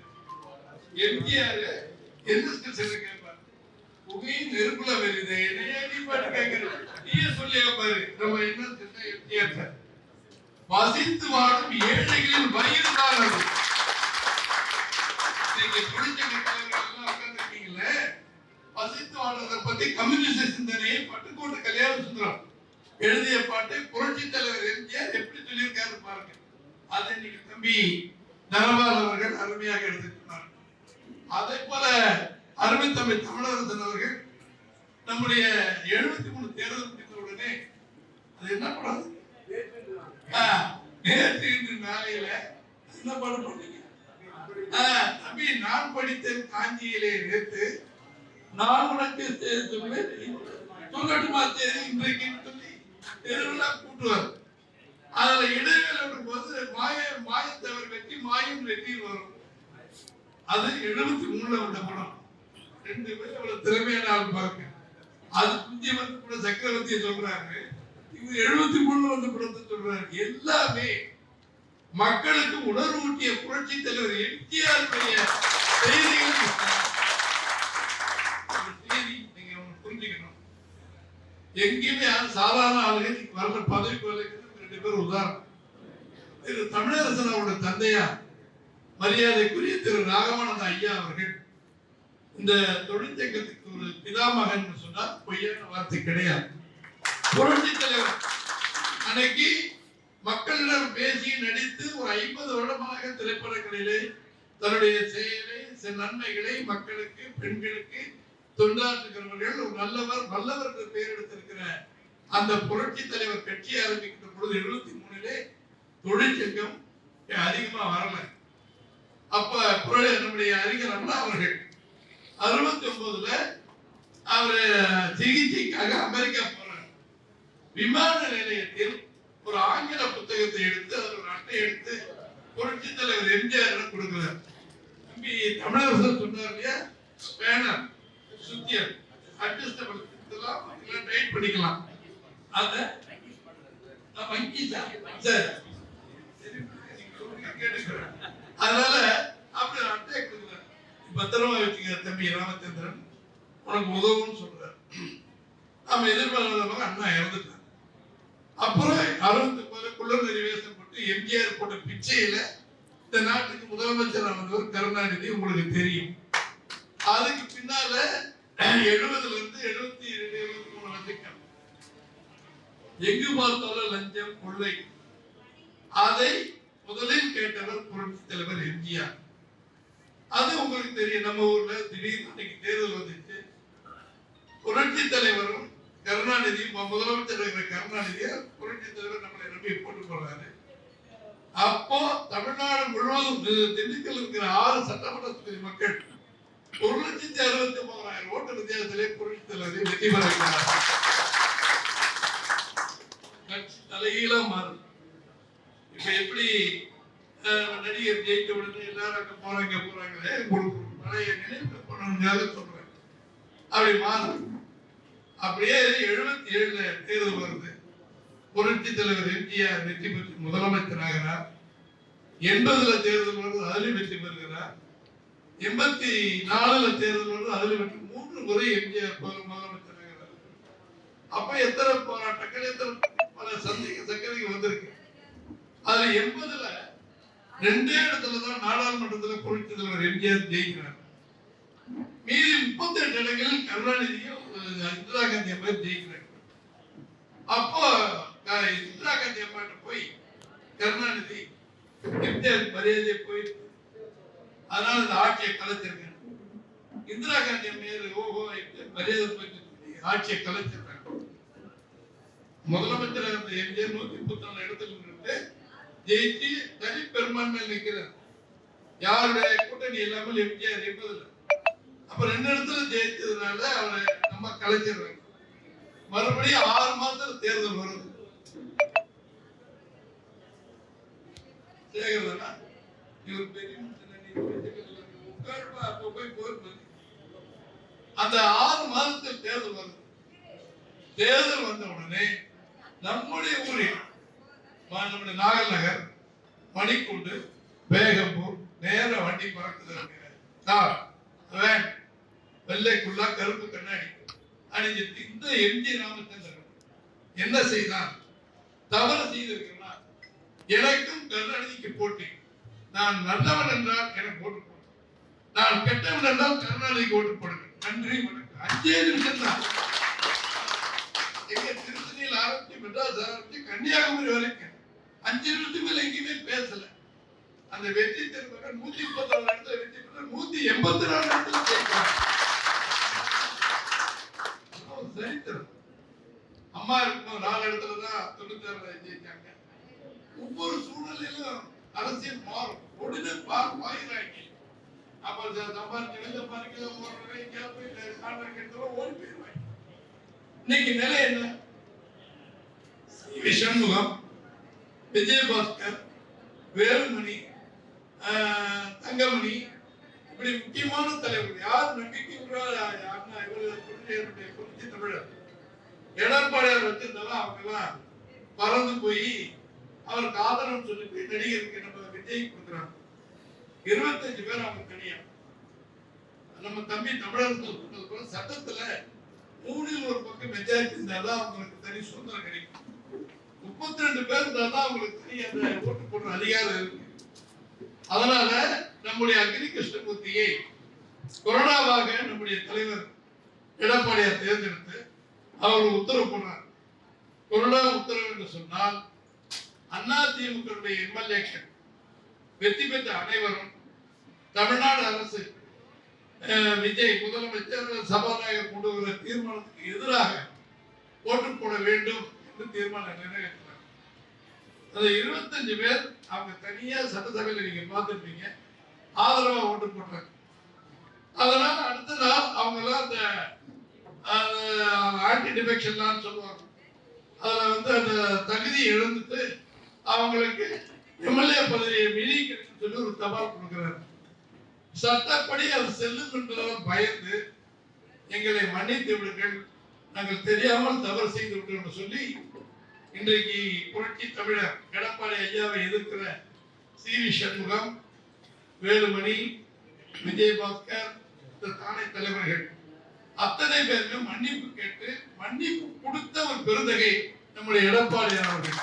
எம்ஜிஆர் என்ன கேட்பார், புகையும் நெருப்புல வருது, என்னையா நீ பாட்டு கேட்கிற, நீயே சொல்லியா பாரு. நம்ம என்ன எம்ஜிஆர் சார், பசித்து வாடும் ஏழைகளின் வயிறு தான் அது. நீங்க தொழிற்சங்க தலைவர்கள் உட்கார்ந்துருக்கீங்களே, பசித்து வாடுறதை பத்தி கம்யூனிஸ்ட் சிந்தனையை பட்டுக்கோட்டை கல்யாண சுந்தரம் எழுதிய பாட்டை புரட்சி தலைவர் எம்ஜிஆர் எப்படி சொல்லியிருக்காரு பாருங்க. அதை இன்னைக்கு தம்பி தனபால் அவர்கள் அருமையாக எடுத்துக்கிறார். அதே போல அருமை தம்பி தமிழரசன் அவர்கள் நம்முடைய 73 தேர்தல் முடிந்த உடனே அது என்ன படம்? நேற்று இன்று நாளையில என்ன படம் பண்ணீங்க? தம்பி, நான் படித்தேன் காஞ்சியிலே நேற்று, நான் உனக்கு சொல்லட்டுமா இன்றைக்கு சொல்லி தெருவெல்லாம் கூட்டுவார். அதுல இடைவேளை போது மாயத்தவர் வெற்றி மாயம் வெற்றி வரும். அது 73 வந்த படம். 2 பேரும் அவ்வளவு திறமையான ஆள் பார்க்க. அது குஞ்சி வந்து கூட சக்கரவர்த்தியை சொல்றாரு, இவர் 73 வந்த படத்தை சொல்றாரு. எல்லாமே மக்களுக்கு உணர்வூட்டிய புரட்சி தலைவர் எம்ஜிஆர் செய்திகள். செய்தி நீங்க புரிஞ்சுக்கணும். எங்கேயுமே சாதாரண ஆளுங்க வர்ற பதவிக்கு வரைக்கும் 2 பேர் உதாரணம். திரு தமிழரசன் அவருடைய தந்தையா மரியாதைக்குரிய திரு ராகவானந்த ஐயா அவர்கள் இந்த தொழிற்சங்கத்துக்கு ஒரு பிதாமகன் சொன்னால் பொய்யான வார்த்தை கிடையாது. புரட்சி தலைவர் அன்னைக்கு மக்களிடம் பேசி நடித்து ஒரு 50 வருடமாக திரைப்படங்களிலே தன்னுடைய செயலை நன்மைகளை மக்களுக்கு பெண்களுக்கு தொண்டாற்றுகிறவர்கள் ஒரு நல்லவர் வல்லவர் என்று பெயர் எடுத்திருக்கிற அந்த புரட்சி தலைவர் கட்சி ஆரம்பிக்கிற பொழுது 73 தொழிற்சங்கம் அதிகமா வரல. அப்ப நம்முடைய அறிஞர் அண்ணா அவர்கள் 69 அவர் சிகிச்சைக்காக அமெரிக்கா போறார். விமான நிலையத்தில் ஒரு ஆங்கில புத்தகத்தை எடுத்து அதில் ஒரு அட்டை எடுத்து புரட்சி தலைவர் எம்ஜிஆர் கொடுக்கிறார். தம்பி, தமிழரசன் சொன்னார் இல்லையா, பேனர் சுத்தியல் அட்ஜஸ்டபிள் இதெல்லாம் டைட் பண்ணிக்கலாம். அத வங்கி சார் கேட்டுக்கிறேன். அதனால அப்படி அட்டை கொடுக்குறார். பத்திரமா வச்சுக்க தம்பி ராமச்சந்திரன், உனக்கு உதவுன்னு சொல்றாரு. நம்ம எதிர்பார்க்காதவங்க அண்ணா இறந்துட்டார். அப்புறம் 69 குள்ளநெறி வேஷம் போட்டு எம்ஜிஆர் போட்ட பிச்சையில இந்த நாட்டுக்கு முதலமைச்சர் வந்தவர் கருணாநிதி, உங்களுக்கு தெரியும். அதுக்கு பின்னால 70 இருந்து 72 73 வரைக்கும் எங்கு பார்த்தாலும் லஞ்சம் கொள்ளை. அதை முதலில் கேட்டவர் புரட்சி தலைவர் எம்ஜிஆர். அது உங்களுக்கு தெரியும். நம்ம ஊர்ல திடீர்னு தேர்தல் வந்துச்சு. புரட்சி தலைவரும் கருணாநிதி முதலமைச்சர் இருக்கிற கருணாநிதியை புரட்சி தலைவர் நம்மளை நம்பி போட்டு போறாரு. அப்போ தமிழ்நாடு முழுவதும் திண்டுக்கல் இருக்கிற 6 சட்டமன்ற தொகுதி மக்கள் 1,69,000 ஓட்டு வித்தியாசத்திலே புரட்சி தலைவரை வெற்றி பெற வைக்கிறார். கட்சி தலைகீழா மாறும். இப்ப எப்படி நடிகர் ஜெயித்த உடனே எல்லாரும் அங்க போறாங்க உங்களுக்கு பழைய நினைவு பண்ணணுங்காக சொல்றேன். அப்படி மாறும். அப்படியே 77 தேர்தல் வருது. புரட்சி தலைவர் எம்ஜிஆர் வெற்றி பெற்று முதலமைச்சர் ஆகிறார். 80 தேர்தல் வருது, அதில் வெற்றி பெறுகிறார். 84 தேர்தல் வருது, அதில் வெற்றி. 3 முறை எம்ஜிஆர் முதலமைச்சர் ஆகிறார். அப்ப எத்தனை போராட்டங்கள், எத்தனை பல சக்கரைகள் வந்திருக்கு. அதுல 80 2 இடத்துலதான் நாடாளுமன்றத்துல புரட்சி தலைவர் எம்ஜிஆர் ஜெயிக்கிறார். மீதி 38 இடங்களில் கருணாநிதியும் இந்திரா காந்தி அம்மா ஜெயிக்கிறார். அப்போ இந்திரா காந்தி அம்மா போய் கருணாநிதி எம்ஜிஆர் மரியாதை போய், அதனால இந்த ஆட்சியை கலைச்சிருக்கேன். இந்திரா காந்தி அம்மையார் மரியாதை போய் ஆட்சியை கலைச்சிருக்காங்க. முதலமைச்சர் இருந்த எம்ஜிஆர் 134 இடத்துல நின்று ஜெயிச்சு தனி பெரும்பான்மையில் நிற்கிறார். யாருடைய கூட்டணி இல்லாமல் எம்ஜிஆர் 80. அப்ப 2 இடத்துல ஜெயிச்சதுனால அவரை நம்ம கலைச்சிடுறாங்க. மறுபடியும் 6 மாசத்துல தேர்தல் வருது. சேகரனா இவர் பெரிய அந்த 6 மாதத்தில் தேர்தல் வருது. தேர்தல் வந்த உடனே நம்முடைய ஊரில் நம்முடைய நாகல் நகர், மணிக்கூண்டு, பேகம்பூர் நேர வண்டி பறக்குது. வெள்ளைக்குள்ளா கருப்பு கண்ணாடி அணிஞ்சிட்டு இந்த எம்ஜி ராமச்சந்திரன் என்ன செய்தான்? தவறு செய்திருக்கிறார். எனக்கும் கருணாநிதிக்கு போட்டி. நான் நல்லவன் என்றால் எனக்கு ஓட்டு போடு, நான் கெட்டவன் என்றால் கருணாநிதிக்கு ஓட்டு போடுங்க. நன்றி வணக்கம். 5 நிமிஷம் தான். எங்க திருத்தணியில் ஆரம்பிச்சு மெட்ராஸ் ஆரம்பிச்சு கன்னியாகுமரி வரைக்கும் 5 நிமிஷத்துக்கு மேல எங்கேயுமே பேசல. அந்த வெற்றி திரும்ப 134 இடத்துல வெற்றி பெற்ற 184 இடத்துல ஜெயிக்கிறார். சரித்திரம். அம்மா இருக்கும்போது 4 இடத்துல தான் 96 ஜெயிச்சாங்க. ஒவ்வொரு சூழ்நிலையிலும் அரசியல் மாறும். உடனே பாயிறாங்க. அப்ப சம்பாதிக்க ஓடி போயிருவாங்க. இன்னைக்கு நிலை என்ன? சண்முகம், விஜயபாஸ்கர், வேலுமணி, தங்கமணி, இப்படி முக்கியமான தலைவர்கள் யார் நம்பிக்கை புரட்சி தமிழர் எடப்பாடியார் வச்சிருந்தாலும் அவங்க எல்லாம் பறந்து போய் அவருக்கு ஆதரவு சொல்லிட்டு நடிகருக்கு நம்ம விஜய் கொடுக்குறாங்க. 25 பேர் அவங்க தனியா. நம்ம தம்பி தமிழரசு சொன்னது போல சட்டத்துல 3 ஒரு பக்கம் மெஜாரிட்டி இருந்தாதான் அவங்களுக்கு தனி சுதந்திரம் கிடைக்கும். 32 பேர் இருந்தாதான் அவங்களுக்கு தனி அந்த ஓட்டு போடுற அதிகாரம் இருக்கு. அதனால நம்முடைய அக்னி கிருஷ்ணமூர்த்தியை கொரோனாவாக நம்முடைய தலைவர் எடப்பாடியார் தேர்ந்தெடுத்து அவர் உத்தரவு போனார். கொரோனா உத்தரவு என்று சொன்னால் அதிமுக எம்எல்ஏக்கள் வெற்றி பெற்ற அனைவரும் தமிழ்நாடு அரசு விஜய் முதலமைச்சர் சபாநாயகர் கொண்டு வர தீர்மானத்துக்கு எதிராக ஓட்டு போட வேண்டும் என்று தீர்மானம் நிறைவேற்றினார். அந்த 25 பேர் அவங்க தனியா சட்டசபையில் நீங்க பார்த்துருப்பீங்க ஆதரவா ஓட்டு போட்டாங்க. அதனால அடுத்த நாள் அவங்க எல்லாம் அந்த ஆன்டி டிஃபெக்ஷன் சொல்லுவாங்க. அதுல அந்த தகுதியை இழந்துட்டு அவங்களுக்கு எம்எல்ஏ பதவியை மிதிக்கிறதுன்னு சொல்லி ஒரு தபால் கொடுக்கிறார். சட்டப்படி அது செல்லும் என்பதால் பயந்து எங்களை மன்னித்து விடுங்கள், நாங்கள் தெரியாமல் தவறு செய்து விட்டோம் சொல்லி இன்றைக்கு புரட்சி தமிழர் எடப்பாடி ஐயாவை எதிர்க்கிற சி.வி. சண்முகம், வேலுமணி, விஜயபாஸ்கர், தானே தலைவர்கள் அத்தனை பேருமே மன்னிப்பு கேட்டு மன்னிப்பு கொடுத்த ஒரு பெருந்தகை நம்முடைய எடப்பாடி அவர்கள்.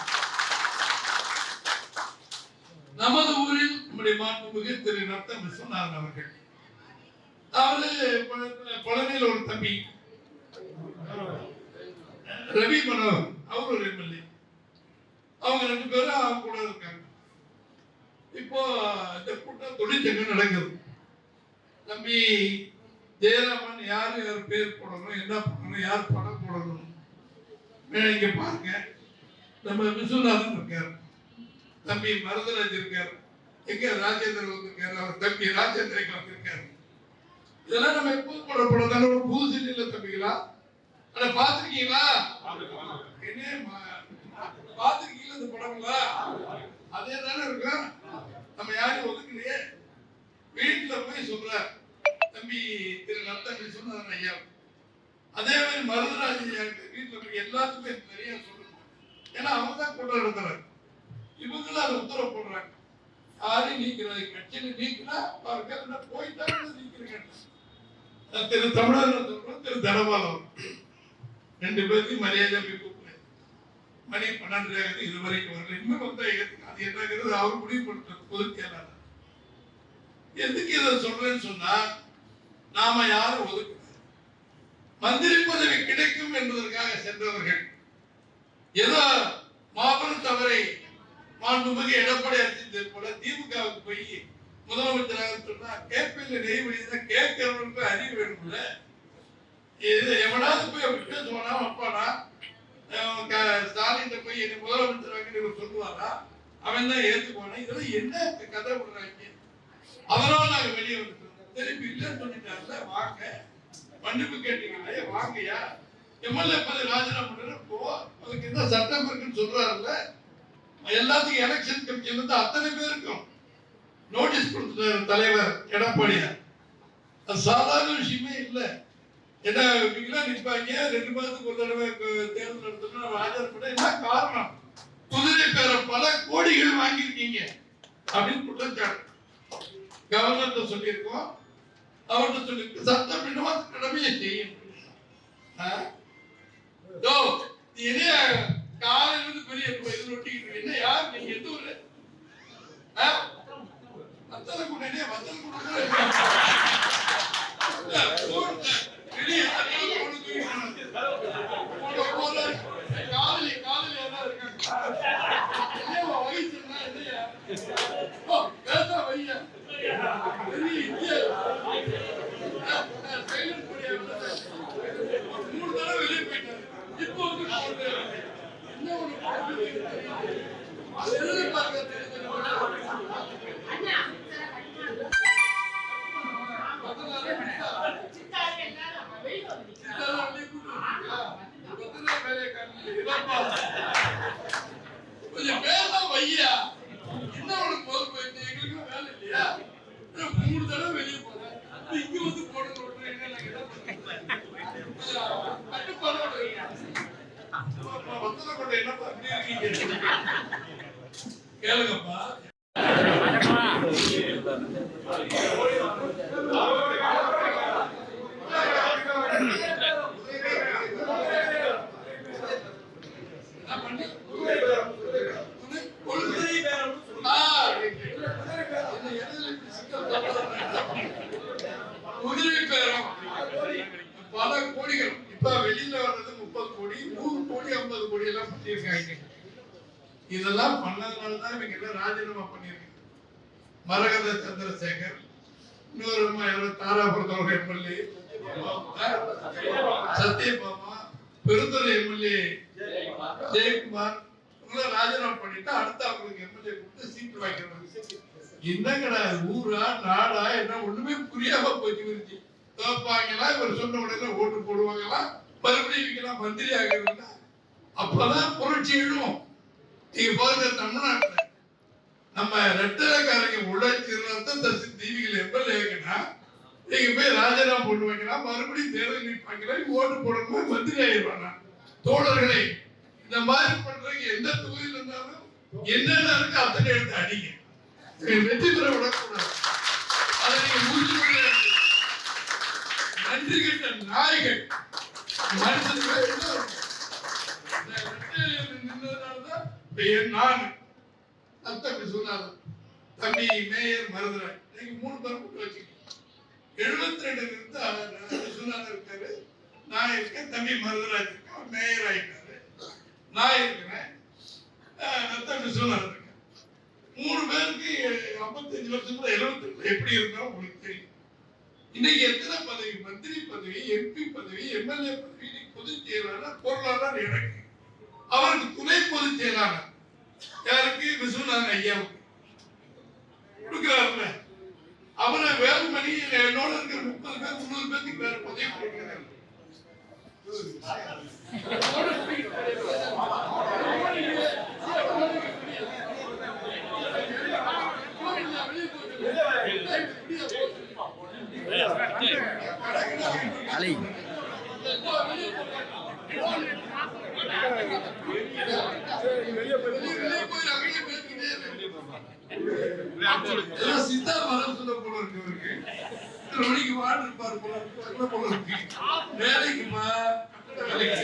நமது ஊரில் நம்முடைய மாண்புமிகு திரு ரத்தம் விஸ்வநாதன் அவர்கள், அவரு பழனியில் ஒரு தம்பி ரவி மனோகர், அவர் ஒரு எம்எல்ஏ. அவங்க 2 பேரும் அவங்க கூட இருக்காங்க. இப்போ இந்த கூட்டம் தொழிற்சங்கம் நடக்குது. தம்பி ஜெயராமன் யார் பேர் போடணும், என்ன போடணும், யார் படம் போடணும் இங்க பாருங்க. நம்ம விஸ்வநாதன் இருக்காரு, தம்பி மருதராஜ் இருக்காரு, எங்க ராஜேந்திரன் வந்திருக்காரு, அவர் தம்பி ராஜேந்திரன் வந்திருக்காரு. இதெல்லாம் நம்ம எப்போது போட போடுறதால ஒரு புதுசு இல்லை தம்பிங்களா. ஆனா பாத்திருக்கீங்களா? என்ன பாத்திருக்கீங்களா இந்த படங்களா? அதே தானே இருக்கும். நம்ம யாரும் ஒதுக்கலையே. வீட்டுல போய் சொல்ற தம்பி திரு ரத்தம் சொன்னது ஐயா, அதே மாதிரி மருதராஜ் வீட்டுல போய் எல்லாத்துக்குமே நிறைய சொல்லணும். ஏன்னா அவங்க தான் கூட்டம் நடத்துறாங்க. இவங்களும் அதை உத்தரவு போடுறாங்க. யாரையும் நீக்கிறது கட்சியில நீக்கினா போயிட்டாங்க நீக்கிறீங்க. திரு தமிழர் சொல்றோம், திரு தனபாலம் 2 பேருக்கும் மரியாதை கூப்பிடுறேன். மணி 12 இதுவரைக்கும் வரல. இன்னும் அது என்னங்கிறது அவர் முடிவுபடுத்த பொதுச் செயலாளர். எதுக்கு இதை சொல்றேன்னு சொன்னா, நாம யாரும் ஒதுக்க மந்திரி பதவி கிடைக்கும் என்பதற்காக சென்றவர்கள் ஏதோ மாபெரும் தவறை மாண்புமிகு எடப்பாடி அரசு போல திமுகவுக்கு போய் முதலமைச்சராக சொன்னா கேட்பில் நெய்வழிதான் கேட்கிறவனுக்கு அறிவு வேணும்ல. இது எவனாவது போய் அப்படி பேசுவானா? அப்பானா ஸ்டாலின் போய் என்ன முதலமைச்சராக சொல்லுவாரா? அவன் தான் ஏத்துக்குவானா? இதெல்லாம் என்ன கதை விடுறாங்க? அதனால நாங்க வெளியே வந்துட்டோம். திருப்பி இல்லைன்னு சொல்லிட்டாருல, வாங்க மன்னிப்பு கேட்டீங்களே, வாங்கயா எம்எல்ஏ பதவி ராஜினாமா பண்ண போ, அதுக்கு என்ன சட்டம் இருக்குன்னு சொல்றாருல்ல. எல்லாத்துக்கும் எலெக்ஷன் கமிஷன்ல இருந்து அத்தனை பேருக்கும் நோட்டீஸ் கொடுத்துட்டாரு தலைவர் எடப்பாடியார். அது சாதாரண விஷயமே இல்லை. என்ன நிற்பாங்க 2 மாதத்துக்கு ஒரு தடவை தேர்தல் நடத்தணும் ஆஜர்பட. என்ன காரணம்? குதிரை பேர பல கோடிகள் வாங்கியிருக்கீங்க அப்படின்னு குற்றச்சாட்டு கவர்னர்கிட்ட சொல்லியிருக்கோம். அவர்கிட்ட சொல்லியிருக்கு சட்டம் என்னவோ கடமையை செய்யும். காலையிலிருந்து பெரிய இது ஒட்டிக்கிட்டு என்ன யார் நீங்க எந்த ஊரு? வத்தல கூட வத்தல் வெளியே போயிட்டாரு. இப்போ கேளுங்கப்பா. குதிரை பேரம் பல கோடிகள் இப்ப வெளியில வர்றது 30 கோடி 100 கோடி 50 கோடி எல்லாம் பண்ணிருக்காங்க. இதெல்லாம் பண்ணதுனாலதான் இவங்க எல்லாம் ராஜினாமா பண்ணிருக்காங்க. மரகத சந்திரசேகர், இன்னொரு தாராபுரத்தோட எம்எல்ஏ சத்யபாமா, பெருந்துறை எம்எல்ஏ ஜெயக்குமார் ராஜினாமா பண்ணிட்டு அடுத்த அவங்களுக்கு எம்எல்ஏ கொடுத்து சீட்டு வாங்கிக்கிறாங்க. என்னங்கடா ஊரா நாடா என்ன ஒண்ணுமே புரியாம போச்சு. தோப்பாங்களா இவர் சொன்ன உடனே ஓட்டு போடுவாங்களா, மறுபடியும் இவங்கெல்லாம் மந்திரி ஆகிறதுல அப்பதான் புரட்சி எழுவோம். நீங்க பாருங்க, தமிழ்நாட்டுல நம்ம ரெட்டரைக்காரங்க உழைச்சி தீவிகள் எம்எல்ஏங்கன்னா நீங்க போய் ராஜினாமா பண்ணுவாங்கன்னா மறுபடியும் தேர்தல் நிற்பாங்களா, ஓட்டு போடணுமா, மந்திரி ஆயிடுவாங்க. தோழர்களே, இந்த மாதிரி பண்றவங்க எந்த தொகுதியில் இருந்தாலும் என்னென்ன இருக்கு அத்தனை எடுத்து அடிங்க. வெற்றி பெற விடக்கூடாது. அதை நீங்க முடிச்சு நன்றி கட்ட நாய்கள் தம்பி மேயர் மருதுரை நீங்க 3 பேர் கூட்டு வச்சுக்கீங்க. 72 இருக்காரு, நான் இருக்கேன், தம்பி மருதுராஜ் இருக்கேன், மேயர் ஆயிட்டாரு, நான் இருக்கிறேன், தம்பி சொன்னார் இருக்கேன். 3 பேருக்கு 55 வருஷத்துல 72 எப்படி இருந்தாலும் உங்களுக்கு தெரியும். இன்னைக்கு எத்தனை பதவி, மந்திரி பதவி, எம்பி பதவி, எம்எல்ஏ பதவி, பொதுச் செயலாளர், பொருளாளர் எனக்கு, அவருக்கு துணை பொதுச் செயலாளர் யாருக்கு, விஸ்வநாதன் ஐயாவுக்கு கொடுக்கிறாருல. அவரை வேலுமணி என்னோட இருக்கிற 30 பேர் 300 பேருக்கு வேற பதவி கொடுக்கிறாரு. அலை சித்தா மரம் சொல்ல போல இருக்கு. வாடு இருப்பாரு போல இருக்கு. வேலைக்குமா வேலைக்கு